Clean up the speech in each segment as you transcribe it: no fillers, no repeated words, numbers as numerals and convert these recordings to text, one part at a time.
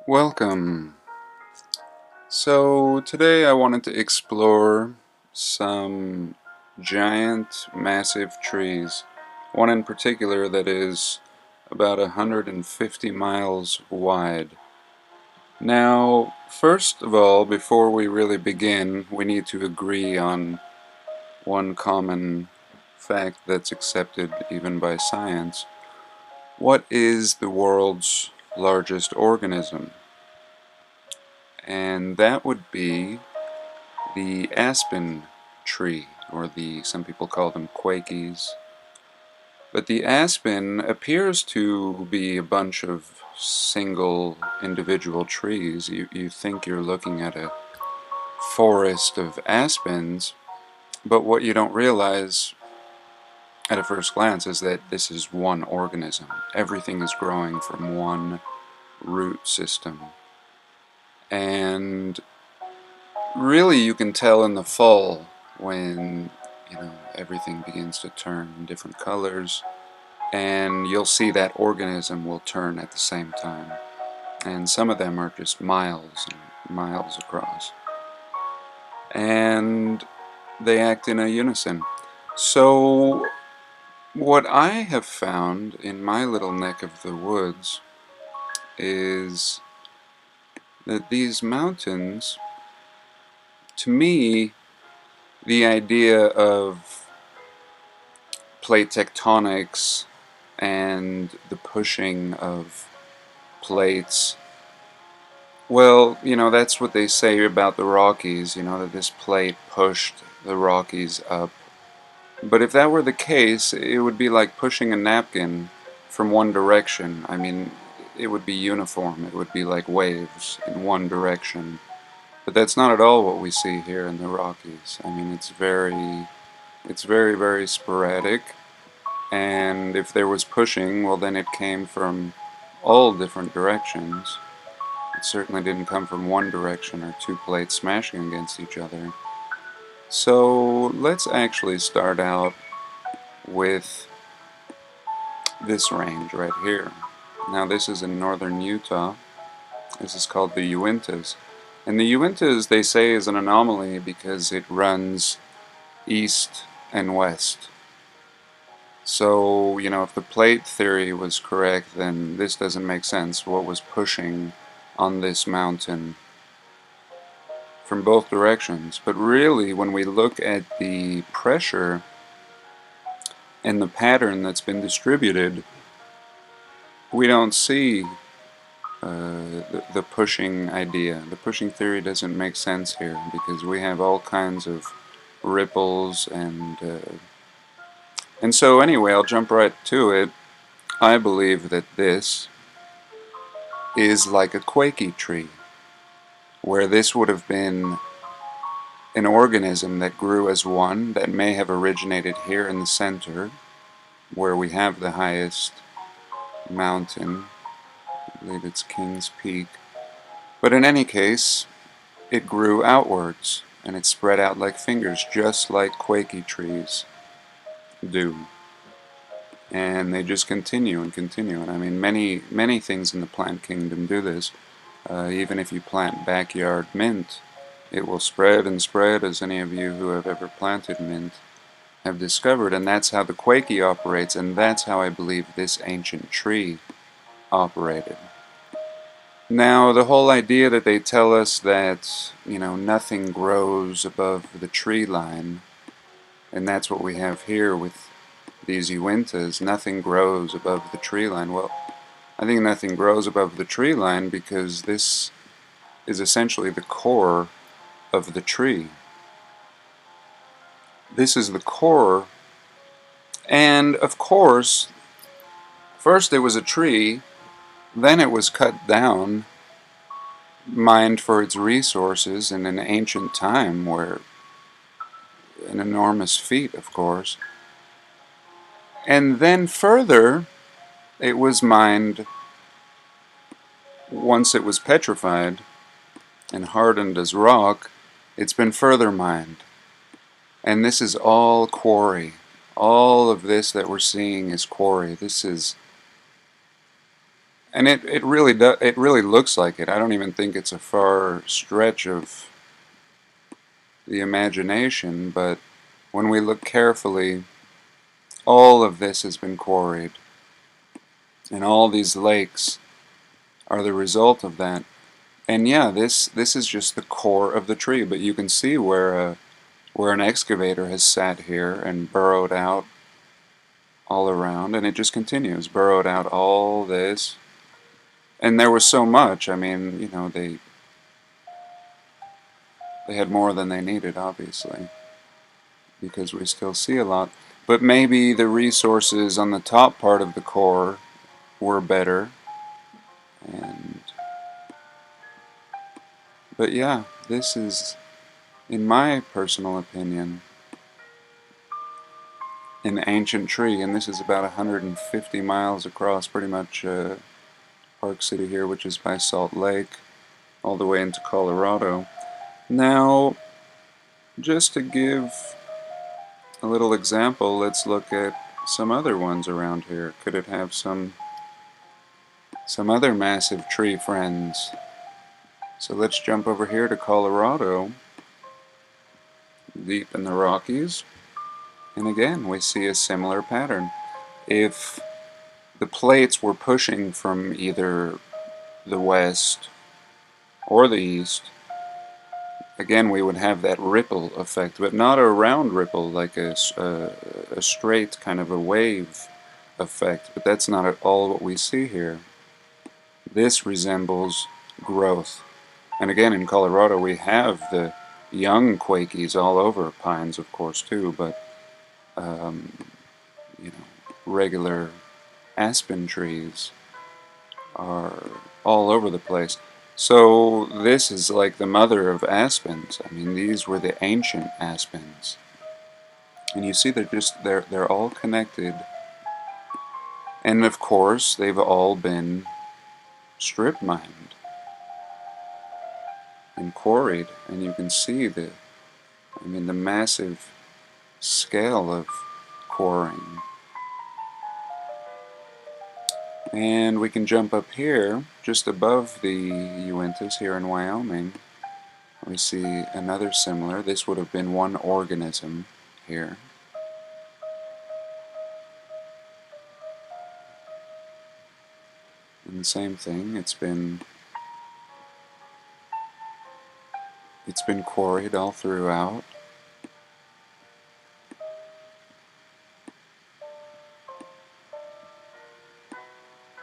Welcome. So today I wanted to explore some giant, massive trees. One in particular that is about 150 miles wide. Now, first of all, before we really begin, we need to agree on one common fact that's accepted even by science. What is the world's largest organism? And that would be the aspen tree, or some people call them quakies. But the aspen appears to be a bunch of single individual trees. You think you're looking at a forest of aspens, but what you don't realize at a first glance is that this is one organism. Everything is growing from one root system. And really you can tell in the fall when everything begins to turn different colors, and you'll see that organism will turn at the same time, and some of them are just miles and miles across, and they act in a unison. So what I have found in my little neck of the woods is that these mountains, to me, the idea of plate tectonics and the pushing of plates, well, that's what they say about the Rockies, that this plate pushed the Rockies up. But if that were the case, it would be like pushing a napkin from one direction. I mean, it would be uniform. It would be like waves in one direction. But that's not at all what we see here in the Rockies. I mean, it's very, very sporadic. And if there was pushing, well, then it came from all different directions. It certainly didn't come from one direction or two plates smashing against each other. So let's actually start out with this range right here. Now this is in northern Utah. This is called the Uintas. And the Uintas, they say, is an anomaly because it runs east and west. So, if the plate theory was correct, then this doesn't make sense. What was pushing on this mountain from both directions? But really, when we look at the pressure and the pattern that's been distributed, we don't see the pushing idea. The pushing theory doesn't make sense here because we have all kinds of ripples and so anyway, I'll jump right to it. I believe that this is like a quaky tree, where this would have been an organism that grew as one, that may have originated here in the center, where we have the highest mountain. I believe it's King's Peak. But in any case, it grew outwards, and it spread out like fingers, just like quaky trees do. And they just continue and continue. And I mean, many things in the plant kingdom do this. Even if you plant backyard mint, it will spread and spread, as any of you who have ever planted mint have discovered. And that's how the quaky operates, and that's how I believe this ancient tree operated. Now, the whole idea that they tell us that, nothing grows above the tree line, and that's what we have here with these Uintas, nothing grows above the tree line. Well, I think nothing grows above the tree line because this is essentially the core of the tree. This is the core, and of course, first it was a tree, then it was cut down, mined for its resources in an ancient time, where an enormous feat, of course. And then further, it was mined once it was petrified and hardened as rock. It's been further mined. And this is all quarry. All of this that we're seeing is quarry. This is And it really does, it really looks like it. I don't even think it's a far stretch of the imagination, but when we look carefully, all of this has been quarried, and all these lakes are the result of that. And yeah, this is just the core of the tree, but you can see where an excavator has sat here and burrowed out all around, and it just continues, burrowed out all this. And there was so much. I mean, you know, they had more than they needed, obviously, because we still see a lot. But maybe the resources on the top part of the core were better. And but yeah, this is, in my personal opinion, an ancient tree, and this is about 150 miles across, pretty much Park City here, which is by Salt Lake, all the way into Colorado. Now, just to give a little example, let's look at some other ones around here. Could it have some other massive tree friends? So let's jump over here to Colorado, deep in the Rockies, and again we see a similar pattern. If the plates were pushing from either the west or the east, again we would have that ripple effect, but not a round ripple like a straight kind of a wave effect. But that's not at all what we see here. This resembles growth. And again, in Colorado we have the young Quakeys all over, pines of course too, but you know, regular aspen trees are all over the place. So this is like the mother of aspens. I mean, these were the ancient aspens. And you see they're all connected. And of course, they've all been strip mined and quarried, and you can see the massive scale of quarrying. And we can jump up here, just above the Uintas here in Wyoming. We see another similar. This would have been one organism here. And the same thing, it's been quarried all throughout.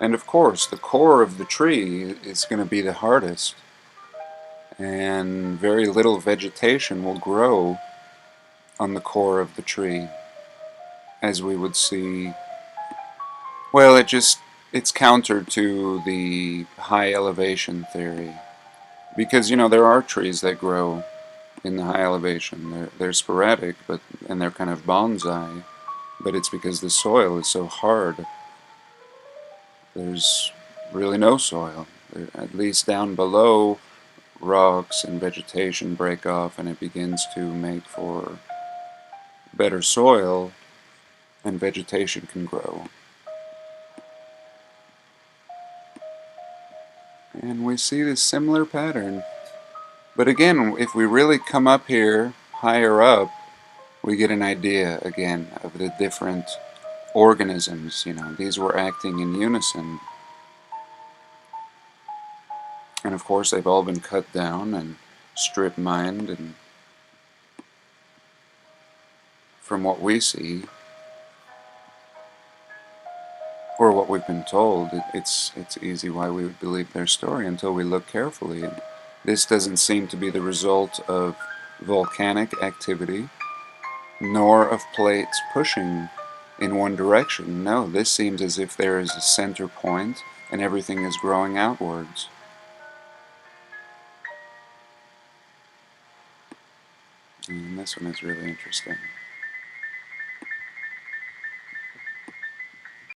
And of course, the core of the tree is going to be the hardest, and very little vegetation will grow on the core of the tree, as we would see. Well, it's counter to the high elevation theory, because you know there are trees that grow in the high elevation. They're sporadic, and they're kind of bonsai, but it's because the soil is so hard. There's really no soil. At least down below, rocks and vegetation break off, and it begins to make for better soil, and vegetation can grow. And we see this similar pattern. But again, if we really come up here, higher up, we get an idea again of the different organisms. You know, these were acting in unison. And of course they've all been cut down and strip mined, and from what we see, or what we've been told, it's easy why we would believe their story until we look carefully. And this doesn't seem to be the result of volcanic activity, nor of plates pushing in one direction. No, this seems as if there is a center point and everything is growing outwards. And this one is really interesting.